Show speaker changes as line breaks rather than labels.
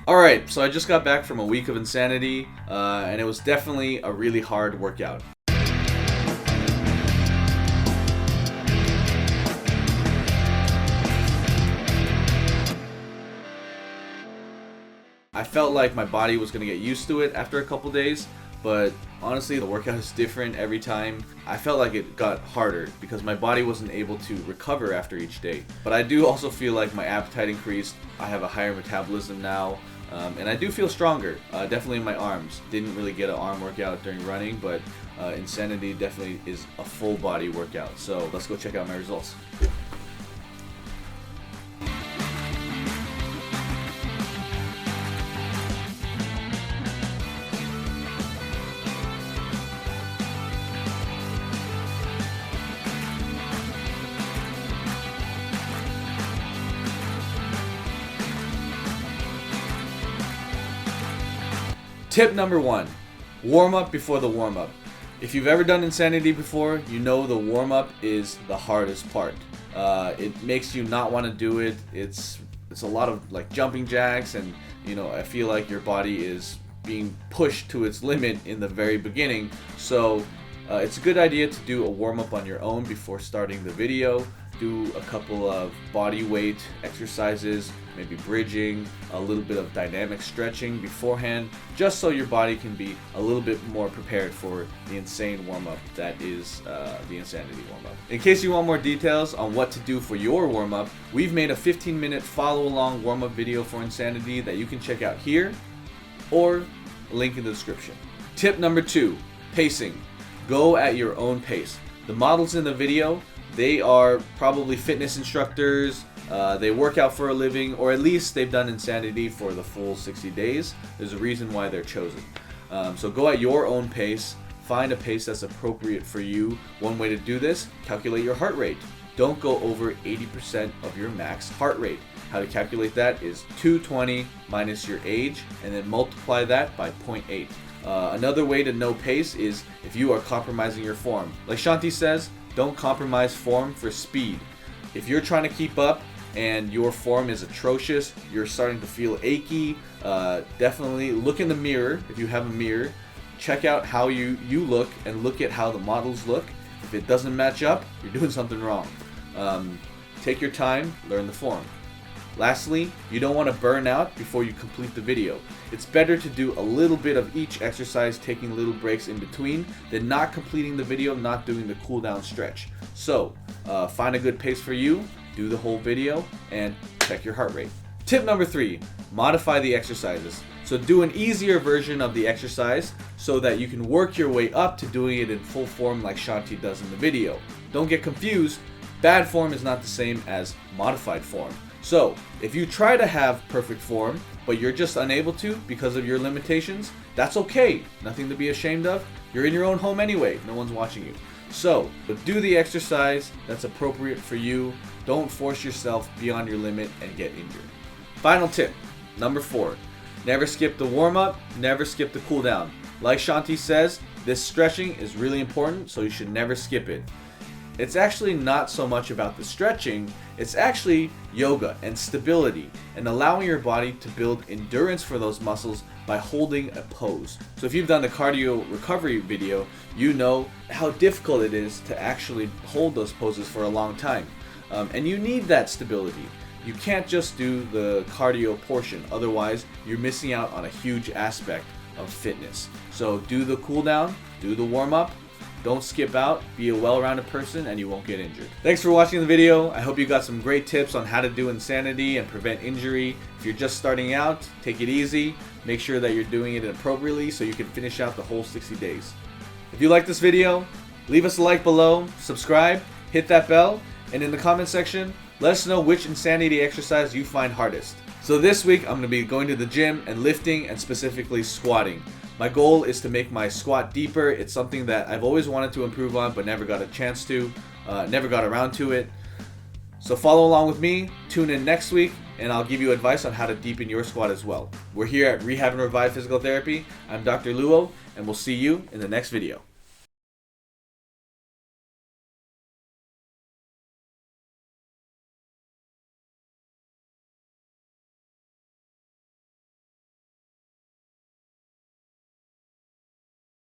Alright, so I just got back from a week of insanity, and it was definitely a really hard workout. I felt like my body was going to get used to it after a couple days, but honestly the workout is different every time. I felt like it got harder because my body wasn't able to recover after each day. But I do also feel like my appetite increased. I have a higher metabolism now, and I do feel stronger, definitely in my arms. Didn't really get an arm workout during running, but Insanity definitely is a full body workout. So let's go check out my results. Tip number 1, warm up before the warm up. If you've ever done Insanity before, you know the warm up is the hardest part. It makes you not want to do it. It's a lot of like jumping jacks, and I feel like your body is being pushed to its limit in the very beginning. So it's a good idea to do a warm up on your own before starting the video. Do a couple of body weight exercises, maybe bridging, a little bit of dynamic stretching beforehand, just so your body can be a little bit more prepared for the insane warm-up that is the Insanity warm-up. In case you want more details on what to do for your warm-up, we've made a 15-minute follow-along warm-up video for Insanity that you can check out here, or link in the description. Tip number 2, pacing. Go at your own pace. The models in the video, they are probably fitness instructors, they work out for a living, or at least they've done Insanity for the full 60 days. There's a reason why they're chosen. So go at your own pace, find a pace that's appropriate for you. One way to do this, calculate your heart rate. Don't go over 80% of your max heart rate. How to calculate that is 220 minus your age, and then multiply that by 0.8. Another way to know pace is if you are compromising your form. Like Shanti says, don't compromise form for speed. If you're trying to keep up and your form is atrocious, you're starting to feel achy, definitely look in the mirror. If you have a mirror, check out how you look and look at how the models look. If it doesn't match up, you're doing something wrong. Take your time, learn the form. Lastly, you don't want to burn out before you complete the video. It's better to do a little bit of each exercise, taking little breaks in between, than not completing the video, not doing the cool down stretch. So, find a good pace for you, do the whole video, and check your heart rate. Tip number 3, modify the exercises. So do an easier version of the exercise so that you can work your way up to doing it in full form like Shanti does in the video. Don't get confused, bad form is not the same as modified form. So, if you try to have perfect form, but you're just unable to because of your limitations, that's okay. Nothing to be ashamed of. You're in your own home anyway. No one's watching you. So, do the exercise that's appropriate for you. Don't force yourself beyond your limit and get injured. Final tip, number 4. Never skip the warm-up, never skip the cool-down. Like Shanti says, this stretching is really important, so you should never skip it. It's actually not so much about the stretching, it's actually yoga and stability and allowing your body to build endurance for those muscles by holding a pose. So if you've done the cardio recovery video, you know how difficult it is to actually hold those poses for a long time. And you need that stability. You can't just do the cardio portion, otherwise you're missing out on a huge aspect of fitness. So do the cool down, do the warm up, don't skip out, be a well-rounded person, and you won't get injured. Thanks for watching the video. I hope you got some great tips on how to do Insanity and prevent injury. If you're just starting out, take it easy. Make sure that you're doing it appropriately so you can finish out the whole 60 days. If you like this video, leave us a like below, subscribe, hit that bell, and in the comment section, let us know which Insanity exercise you find hardest. So this week, I'm going to be going to the gym and lifting, and specifically squatting. My goal is to make my squat deeper. It's something that I've always wanted to improve on, but never got a chance to, never got around to it. So follow along with me, tune in next week, and I'll give you advice on how to deepen your squat as well. We're here at Rehab and Revive Physical Therapy. I'm Dr. Luo, and we'll see you in the next video.